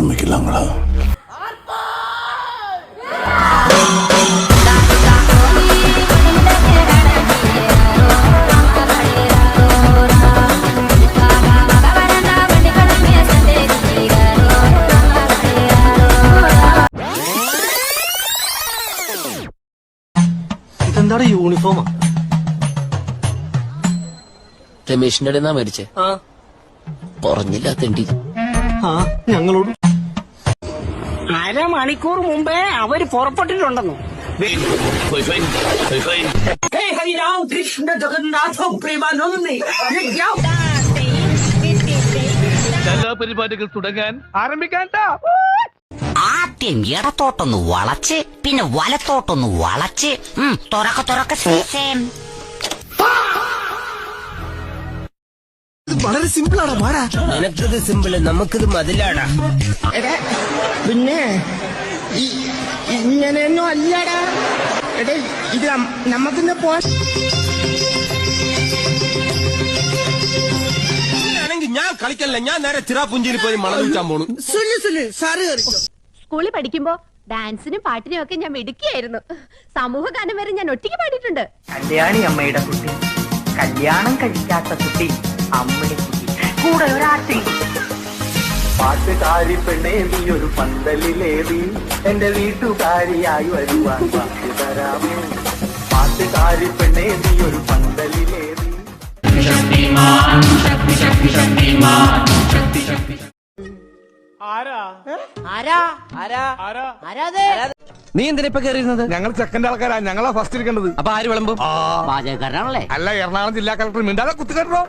ஆரம்பிக்கலாங்களா? ഇതെന്താടെ യൂണിഫോമാ? രമേശിന്റെ ഇടന്നാ മേടിച്ചേ. പറഞ്ഞില്ല തെണ്ടി. ഞങ്ങളോട് അരമണിക്കൂർ മുമ്പേ അവര് പുറപ്പെട്ടിട്ടുണ്ടെന്നു. കൃഷ്ണ ജഗന്നാഥ പ്രേമാനന്ദി കലാപരിപാടികൾ തുടങ്ങാൻ ആരംഭിക്കാൻ. ആദ്യം ഇടത്തോട്ടൊന്ന് വളച്ച് പിന്നെ വലത്തോട്ടൊന്ന് വളച്ച് തുറക്ക ശേഷം വളരെ സിമ്പിളാണ്. പാടാ, നിനക്കിത് സിമ്പിള്, നമുക്കിത് മതിലാടാ. പിന്നെ ഇങ്ങനെയൊന്നും അല്ലടാ. എടേ ഇത് നമുക്കിന്ന് ഞാൻ കളിക്കല്ല, ഞാൻ നേരെ ചിറാപുഞ്ചിയിൽ പോയി മണം വിൽക്കാൻ പോണു. സ്കൂളിൽ പഠിക്കുമ്പോ ഡാൻസിനും പാട്ടിനും ഒക്കെ ഞാൻ മിടുക്കിയായിരുന്നു. സമൂഹ ഗാനം വരെ ഞാൻ ഒറ്റയ്ക്ക് പാടിയിട്ടുണ്ട്. കല്യാണി അമ്മയുടെ കുട്ടി, കല്യാണം കഴിക്കാത്ത കുട്ടി, അമ്മയുടെ കുട്ടി, കൂടെ ഒരാട്ടി. പാട്ടുകാരി പെണ്ണേ നീ ഒരു പന്തലിലേറി എന്റെ വീട്ടുകാരിയായി വരുവാൻ വാക്ക് തരാമേ. പാട്ടുകാരി പെണ്ണേ നീ ഒരു പന്തലിലേറി. നീ എന്തിനാ ഇപ്പൊ കയറിയിരുന്നത്? ഞങ്ങൾ സെക്കൻഡ് ആൾക്കാരാ, ഞങ്ങളാ ഫസ്റ്റ് ഇരിക്കേണ്ടത്. അപ്പൊ ആര് വിളമ്പും? പാചകക്കാരനാണല്ലേ? അല്ല, എറണാകുളം ജില്ലാ കളക്ടർ മിണ്ടാതെ കുത്തുകെട്ടോ.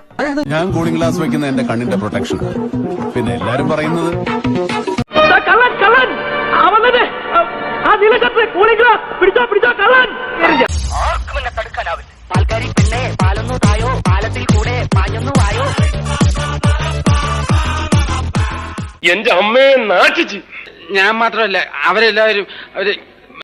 ഞാൻ കൂളിംഗ് ഗ്ലാസ് വെക്കുന്ന എന്റെ കണ്ണിന്റെ പ്രൊട്ടക്ഷൻ. പിന്നെ എല്ലാരും പറയുന്നത് ആർക്കും എന്നെ തടുക്കാനാവില്ല. പാൽക്കാരി പെണ്ണേ പാലൊന്നു തായോ, പാലത്തിൽ കൂടെ പാഞ്ഞൊന്നു വായോ. എന്റെ അമ്മയെ നാട്ടിച്ച്. ഞാൻ മാത്രമല്ല, അവരെല്ലാവരും